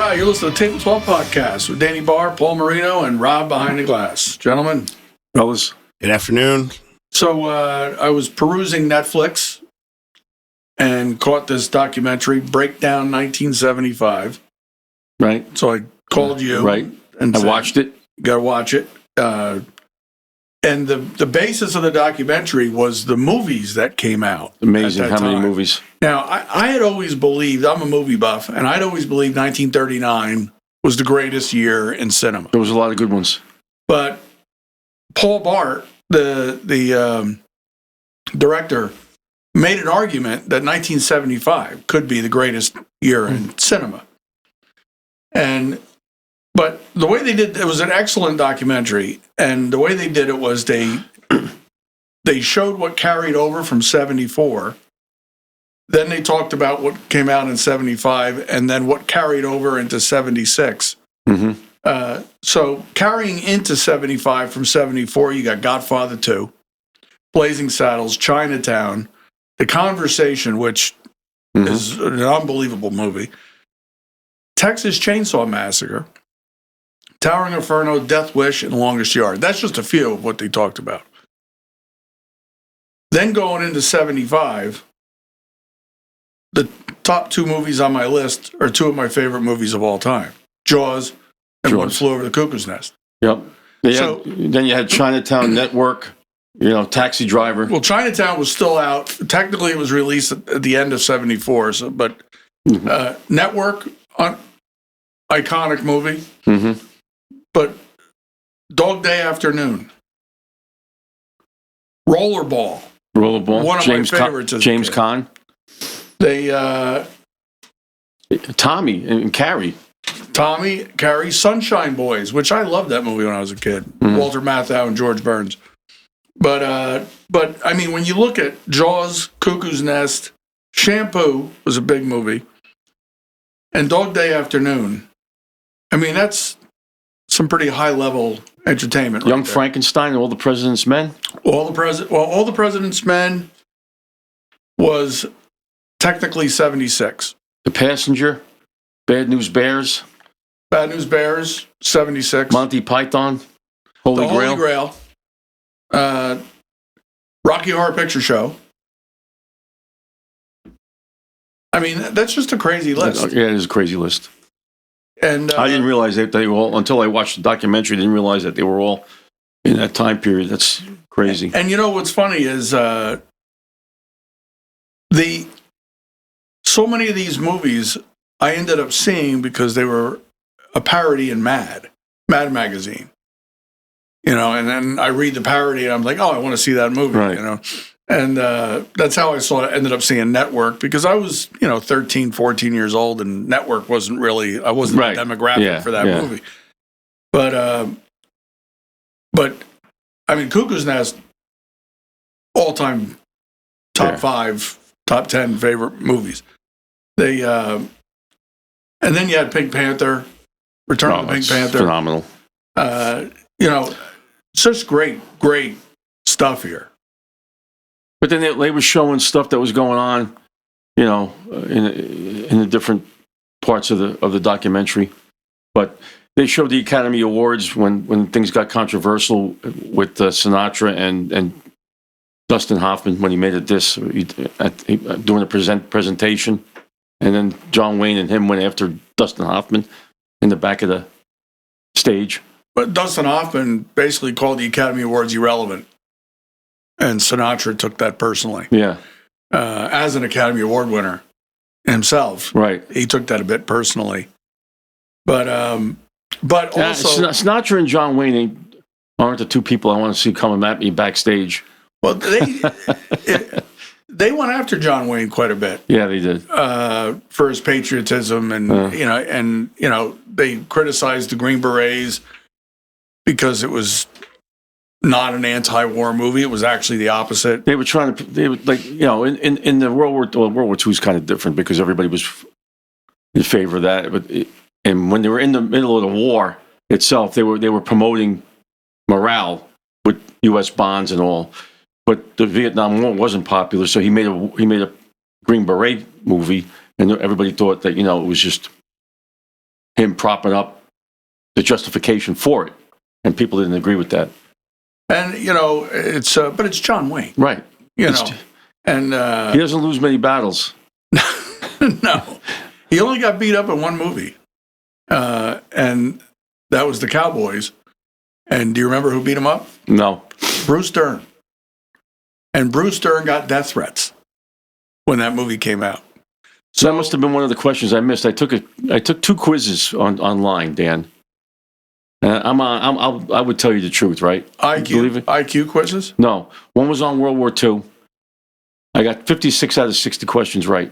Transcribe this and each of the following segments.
Hi, you're listening to the Table 12 Podcast with Danny Barr, Paul Marino, and Rob behind the glass. Gentlemen. Fellas. Good afternoon. So I was perusing Netflix and caught this documentary, Breakdown 1975. Right. So I called you. Right. And I said, watched it. You got to watch it. And the basis of the documentary was the movies that came out. Amazing at that how many time. movies. Now, I had always believed, I'm a movie buff, and I'd always believed 1939 was the greatest year in cinema. There was a lot of good ones. But Paul Bart, the director, made an argument that 1975 could be the greatest year in cinema. But the way they did it was an excellent documentary, and the way they did it was they showed what carried over from 74. Then they talked about what came out in 75, and then what carried over into 76. Mm-hmm. So carrying into 75 from 74, you got Godfather 2, Blazing Saddles, Chinatown, The Conversation, which is an unbelievable movie, Texas Chainsaw Massacre, Towering Inferno, Death Wish, and Longest Yard. That's just a few of what they talked about. Then going into 75, the top two movies on my list are two of my favorite movies of all time, Jaws and One Flew Over the Cuckoo's Nest. Yep. Then you had Chinatown Network, Taxi Driver. Well, Chinatown was still out. Technically, it was released at the end of 74, but Network, iconic movie. Mm-hmm. But Dog Day Afternoon, Rollerball, one of James my favorites. James Caan. They Tommy and Carrie. Tommy, Carrie, Sunshine Boys, which I loved that movie when I was a kid. Mm-hmm. Walter Matthau and George Burns. But I mean, when you look at Jaws, Cuckoo's Nest, Shampoo was a big movie, and Dog Day Afternoon. I mean, that's some pretty high level entertainment. Young there. Frankenstein, All the President's Men. All the President's Men was technically 76. The Passenger, Bad News Bears. Bad News Bears, 76. Monty Python, Holy Grail. Rocky Horror Picture Show. I mean, that's just a crazy list. Yeah, it is a crazy list. And I didn't realize that they were all, until I watched the documentary, didn't realize that they were all in that time period. That's crazy. And you know what's funny is so many of these movies I ended up seeing because they were a parody in Mad magazine. And then I read the parody and I'm like, oh, I want to see that movie, Right. And that's how I ended up seeing Network, because I was, 13, 14 years old, and Network wasn't really, I wasn't right. the demographic for that movie. But I mean, Cuckoo's Nest, all-time top 5, top 10 favorite movies. They, and then you had Pink Panther, Return of the Pink Panther. Phenomenal. Such great stuff here. But then they were showing stuff that was going on, in the different parts of the documentary. But they showed the Academy Awards when things got controversial with Sinatra and Dustin Hoffman when he made a diss doing a presentation, and then John Wayne and him went after Dustin Hoffman in the back of the stage. But Dustin Hoffman basically called the Academy Awards irrelevant. And Sinatra took that personally. Yeah. As an Academy Award winner himself. Right. He took that a bit personally. But also... Sinatra and John Wayne aren't the two people I want to see coming at me backstage. Well, they went after John Wayne quite a bit. Yeah, they did. For his patriotism and, they criticized the Green Berets because it was not an anti-war movie. It was actually the opposite. They were trying to, in the World War II is kind of different because everybody was in favor of that. And when they were in the middle of the war itself, they were promoting morale with U.S. bonds and all. But the Vietnam War wasn't popular, so he made a Green Beret movie, and everybody thought that it was just him propping up the justification for it, and people didn't agree with that. And but it's John Wayne, Right? And he doesn't lose many battles. no, he only got beat up in one movie, and that was the Cowboys. And do you remember who beat him up? No. Bruce Dern. And Bruce Dern got death threats when that movie came out. So that must have been one of the questions I missed. I took 2 quizzes online, Dan. I would tell you the truth, right? IQ quizzes? No, one was on World War II. I got 56 out of 60 questions right.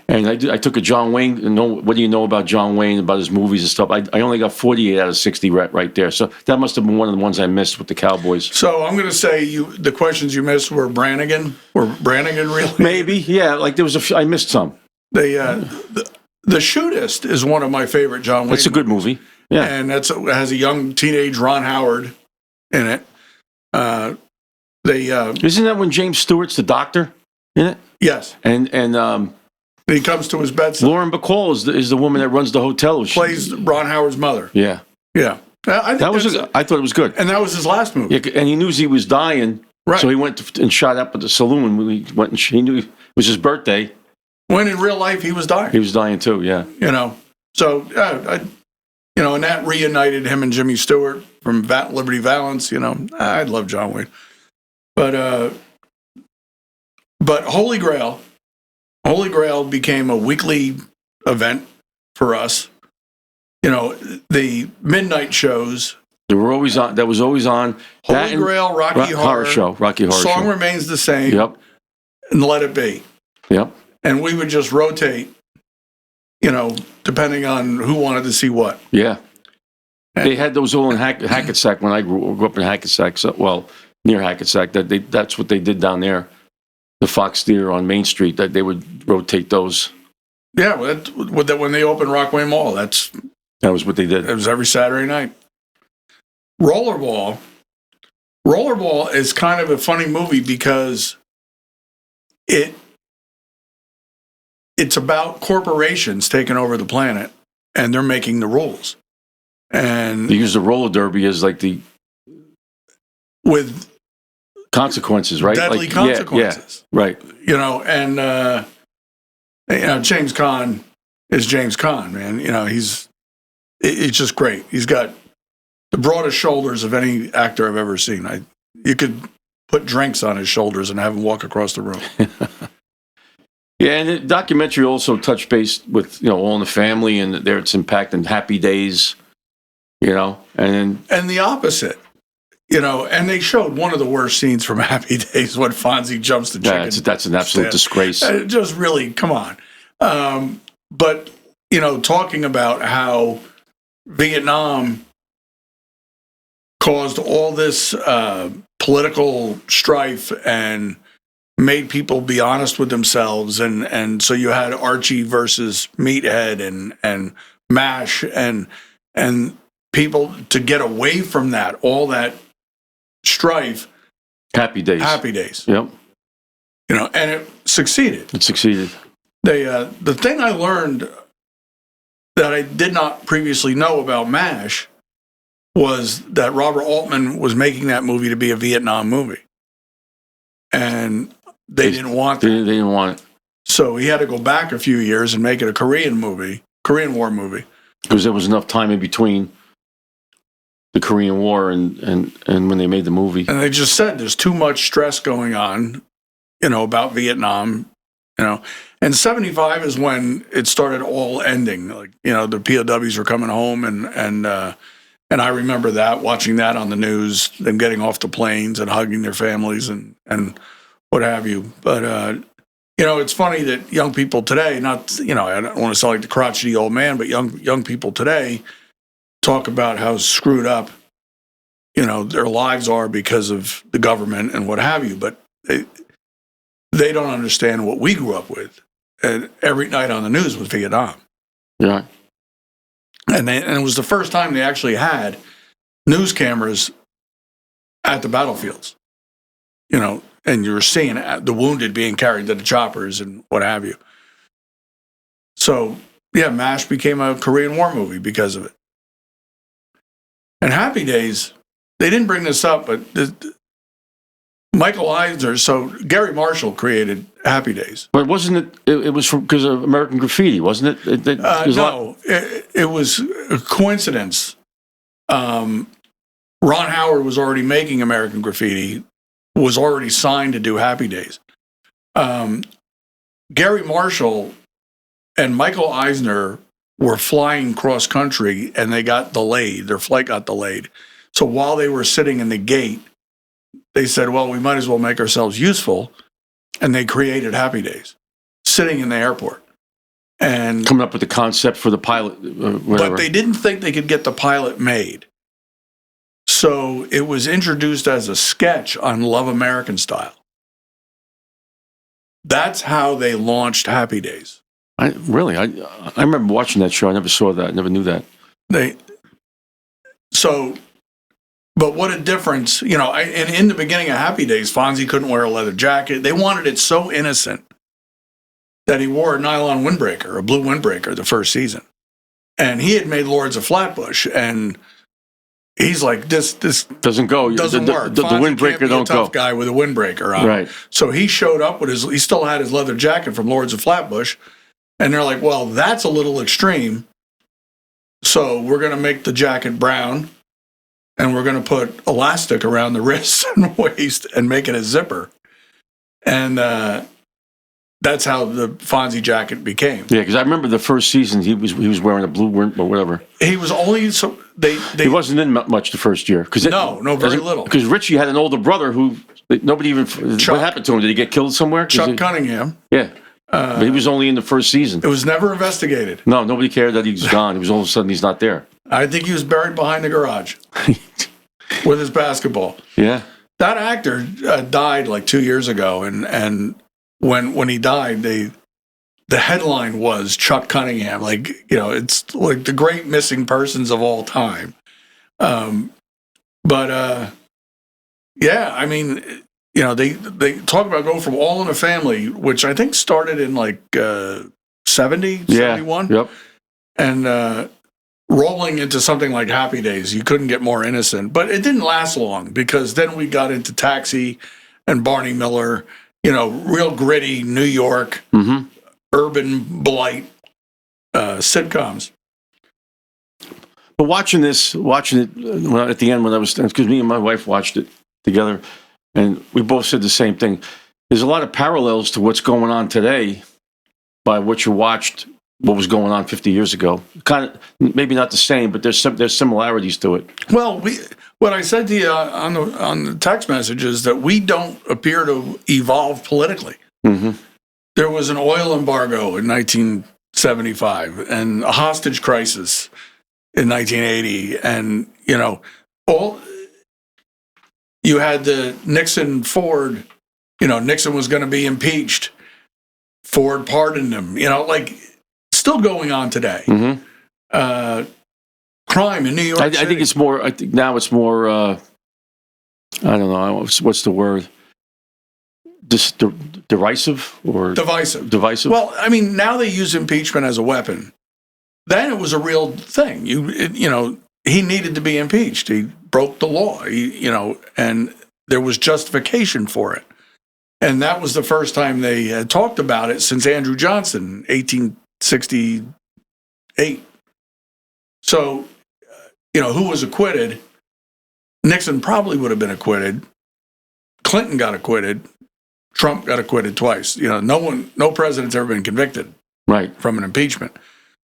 And I took a John Wayne. What do you know about John Wayne, about his movies and stuff? I only got 48 out of 60 right there. So that must have been one of the ones I missed with the Cowboys. So I'm going to say the questions you missed were Brannigan. Were Brannigan really? Maybe, yeah. Like there was I missed some. The Shootist is one of my favorite John Wayne. It's a good movie. Yeah, and it has a young teenage Ron Howard in it. Isn't that when James Stewart's the doctor in it? Yes. And he comes to his bedside. Lauren Bacall is the woman that runs the hotel. Plays Ron Howard's mother. Yeah. Yeah. I thought it was good. And that was his last movie. Yeah, and he knew he was dying. Right. So he went and shot up at the saloon. He knew it was his birthday. When in real life he was dying. He was dying too, yeah. So, and that reunited him and Jimmy Stewart from Liberty Valance. I love John Wayne. But Holy Grail became a weekly event for us. The midnight shows. They were always on. That was always on. Holy Grail, Rocky Horror Show. Rocky Horror Song Show. Remains the Same. Yep. And Let It Be. Yep. And we would just rotate, depending on who wanted to see what. Yeah. They had those all in Hackensack when I grew up in Hackensack. So, near Hackensack. That's what they did down there. The Fox Theater on Main Street. That they would rotate those. Yeah, when they opened Rockaway Mall, that was what they did. It was every Saturday night. Rollerball is kind of a funny movie because it's about corporations taking over the planet and they're making the rules. And they use the roller derby as with consequences, right? Deadly consequences. Yeah, right. James Caan is James Caan, man. It's just great. He's got the broadest shoulders of any actor I've ever seen. You could put drinks on his shoulders and have him walk across the room. Yeah, and the documentary also touched base with All in the Family and its impact and Happy Days, and the opposite, and they showed one of the worst scenes from Happy Days when Fonzie jumps the chicken. Yeah, that's an absolute disgrace. Just really, come on. But talking about how Vietnam caused all this political strife and made people be honest with themselves, and so you had Archie versus Meathead and MASH and people to get away from that, all that strife. Happy Days. Yep. And it succeeded. The thing I learned that I did not previously know about MASH was that Robert Altman was making that movie to be a Vietnam movie. And they didn't want that. They didn't want it. So he had to go back a few years and make it a Korean War movie. Because there was enough time in between the Korean War and when they made the movie. And they just said there's too much stress going on, about Vietnam, And 75 is when it started all ending. The POWs were coming home and I remember watching that on the news, them getting off the planes and hugging their families and what have you. But, it's funny that young people today, I don't want to sound like the crotchety old man, but young people today talk about how screwed up, their lives are because of the government and what have you. But they don't understand what we grew up with. And every night on the news was Vietnam. Yeah. And it was the first time they actually had news cameras at the battlefields, and you were seeing the wounded being carried to the choppers and what have you. So MASH became a Korean War movie because of it. And Happy Days, they didn't bring this up, but Michael Eisner, so Gary Marshall created Happy Days. But wasn't it was because of American Graffiti, wasn't it? No, it was a coincidence. Ron Howard was already making American Graffiti, was already signed to do Happy Days. Gary Marshall and Michael Eisner were flying cross country and they got delayed. Their flight got delayed. So while they were sitting in the gate, they said, well, we might as well make ourselves useful. And they created Happy Days, sitting in the airport. And coming up with the concept for the pilot, whatever. But they didn't think they could get the pilot made. So it was introduced as a sketch on Love American Style. That's how they launched Happy Days. I remember watching that show. I never saw that. I never knew that. But what a difference, and in the beginning of Happy Days, Fonzie couldn't wear a leather jacket. They wanted it so innocent that he wore a nylon windbreaker, a blue windbreaker, the first season. And he had made Lords of Flatbush, and he's like, this doesn't go. Doesn't work. The windbreaker don't go. Tough guy with a windbreaker on. Right. So he showed up with he still had his leather jacket from Lords of Flatbush, and they're like, well, that's a little extreme. So we're going to make the jacket brown. And we're going to put elastic around the wrists and waist and make it a zipper. And that's how the Fonzie jacket became. Yeah, because I remember the first season he was wearing a blue or whatever. He was only he wasn't in much the first year. No, very little. Because Richie had an older brother who nobody even. Chuck, what happened to him? Did he get killed somewhere? Chuck Cunningham. Yeah. But he was only in the first season. It was never investigated. No, nobody cared that he was gone. It was all of a sudden he's not there. I think he was buried behind the garage with his basketball. Yeah. That actor died like 2 years ago, and when he died, the headline was Chuck Cunningham. It's like the great missing persons of all time. They talk about going from All in a Family, which I think started in 70, 71. Yep. And rolling into something like Happy Days, you couldn't get more innocent. But it didn't last long, because then we got into Taxi and Barney Miller, real gritty New York, urban blight sitcoms. But watching it at the end, because me and my wife watched it together, and we both said the same thing. There's a lot of parallels to what's going on today by what you watched, what was going on 50 years ago. Kind of, maybe not the same, but there's similarities to it. Well, what I said to you on the text message is that we don't appear to evolve politically. Mm-hmm. There was an oil embargo in 1975 and a hostage crisis in 1980, and you had the Nixon-Ford. Nixon was going to be impeached. Ford pardoned him. Still going on today. Mm-hmm. Crime in New York City. I think it's more. I think now it's more. I don't know. What's the word? Derisive or divisive. Divisive. Well, I mean, now they use impeachment as a weapon. Then it was a real thing. He needed to be impeached. He broke the law. And there was justification for it. And that was the first time they had talked about it since Andrew Johnson, 1868. So, who was acquitted? Nixon probably would have been acquitted. Clinton got acquitted. Trump got acquitted twice. No president's ever been convicted, right, from an impeachment.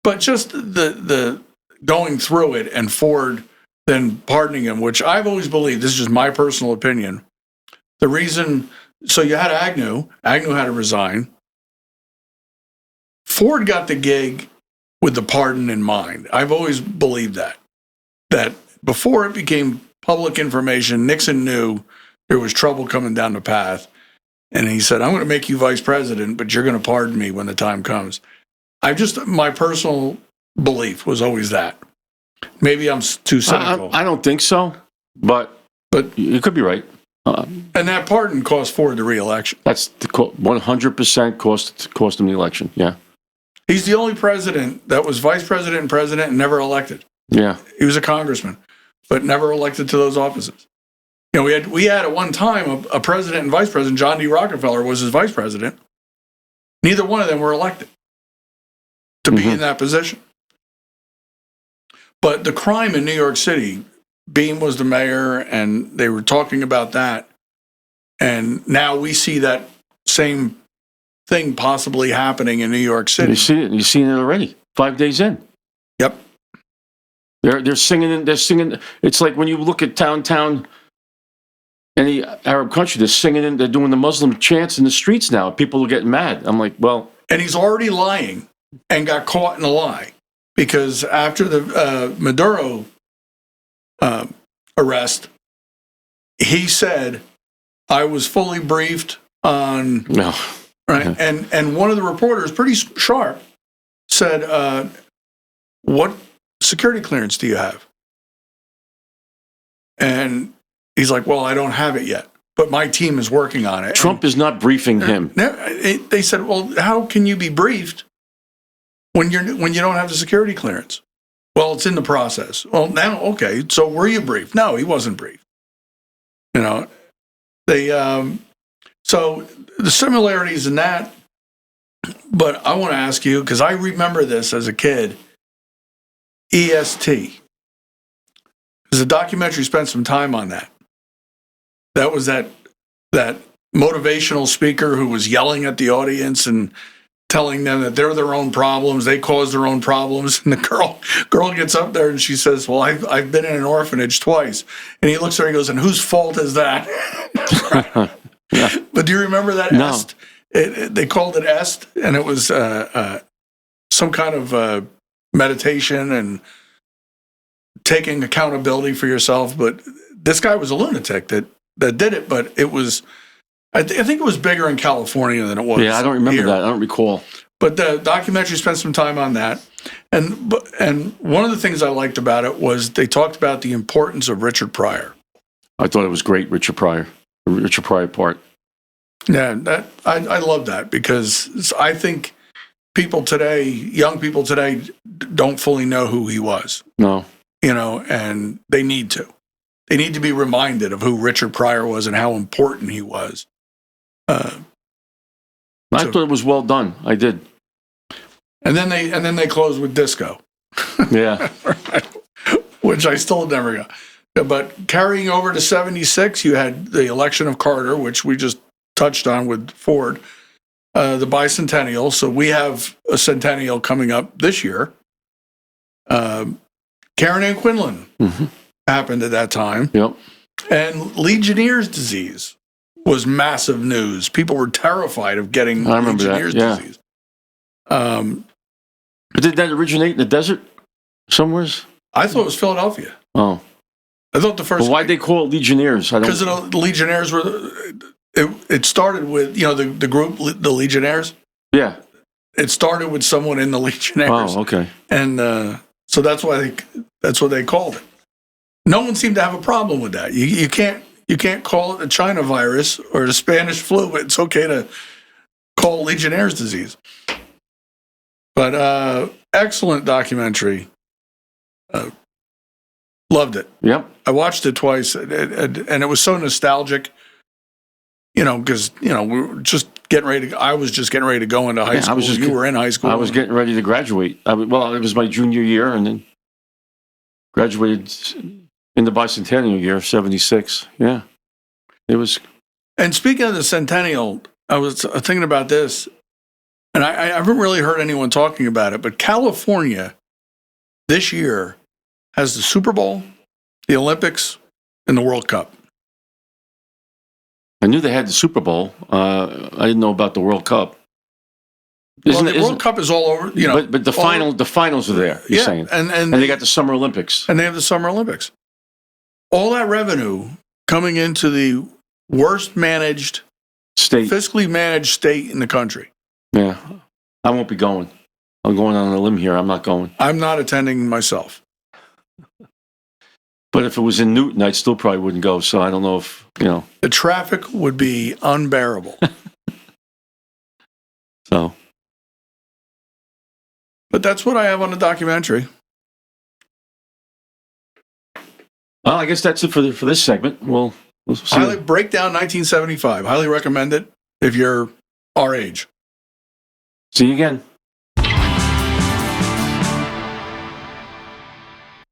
But just the going through it and Ford then pardoning him, which I've always believed, this is just my personal opinion. The reason, so you had Agnew had to resign. Ford got the gig with the pardon in mind. I've always believed that before it became public information, Nixon knew there was trouble coming down the path. And he said, I'm going to make you vice president, but you're going to pardon me when the time comes. My personal belief was always that. Maybe I'm too cynical. I don't think so, but you could be right. And that pardon cost Ford the re-election. That's the 100% cost him the election, yeah. He's the only president that was vice president and president and never elected. Yeah. He was a congressman, but never elected to those offices. You know, we had at one time a president and vice president. John D. Rockefeller was his vice president. Neither one of them were elected to be in that position. But the crime in New York City, Beam was the mayor, and they were talking about that. And now we see that same thing possibly happening in New York City. You see it. You've seen it already. 5 days in. Yep. They're singing. They're singing. It's like when you look at downtown, any Arab country, they're singing. They're doing the Muslim chants in the streets now. People are getting mad. I'm like, well. And he's already lying and got caught in a lie, because after the Maduro arrest, he said, "I was fully briefed on." No. Right, and one of the reporters, pretty sharp, said, "What security clearance do you have?" And he's like, "Well, I don't have it yet, but my team is working on it." Trump is not briefing him. They said, "Well, how can you be briefed when you don't have the security clearance?" Well, it's in the process. Well, now, okay, so were you briefed? No, he wasn't briefed. You know, they so the similarities in that. But I want to ask you, because I remember this as a kid. EST. There's a documentary, spent some time on that. That was that motivational speaker who was yelling at the audience and telling them that they're their own problems, they cause their own problems. And the girl gets up there and she says, "Well, I've been in an orphanage twice." And he looks at her and goes, "And whose fault is that?" Yeah. But do you remember that? No. EST? They called it EST, and it was some kind of meditation and taking accountability for yourself. But this guy was a lunatic that did it. But it was, I think it was bigger in California than it was. Yeah, I don't remember here. that. I don't recall. But the documentary spent some time on that. And one of the things I liked about it was they talked about the importance of Richard Pryor. I thought it was great, Richard Pryor. The Richard Pryor part. Yeah, I love that, because I think young people today, don't fully know who he was. No. You know, and they need to. They need to be reminded of who Richard Pryor was and how important he was. I thought it was well done. I did. And then they closed with disco. Yeah. Which I still never got. But carrying over to 76, you had the election of Carter, which we just touched on with Ford, the bicentennial. So we have a centennial coming up this year. Karen Ann Quinlan happened at that time. Yep. And Legionnaire's disease was massive news. People were terrified of getting Legionnaire's disease. But did that originate in the desert somewhere? I thought it was Philadelphia. Oh. I thought the first. But why'd they call it Legionnaires? Because the Legionnaires were. It started with, the group, the Legionnaires. Yeah. It started with someone in the Legionnaires. Oh, okay. And so that's what they called it. No one seemed to have a problem with that. You can't call it the China virus or the Spanish flu, but it's okay to call Legionnaire's disease. But excellent documentary. Loved it. Yep. I watched it twice, and it was so nostalgic. Because we were just getting ready to. I was just getting ready to go into high school. You were in high school. I was getting ready to graduate. It was my junior year, and then graduated in the bicentennial year, 76. Yeah, it was. And speaking of the centennial, I was thinking about this, and I haven't really heard anyone talking about it. But California this year has the Super Bowl, the Olympics, and the World Cup. I knew they had the Super Bowl. I didn't know about the World Cup. The World Cup is all over, But the finals are there. You're saying, and they got the Summer Olympics, and they have the Summer Olympics. All that revenue coming into the worst managed state, fiscally managed state in the country. Yeah, I won't be going. I'm going on a limb here. I'm not going. I'm not attending myself. But if it was in Newton, I still probably wouldn't go. So I don't know if, The traffic would be unbearable. So But that's what I have on the documentary. Well, I guess that's it for this segment. We'll see. Highly Breakdown 1975. Highly recommend it if you're our age. See you again.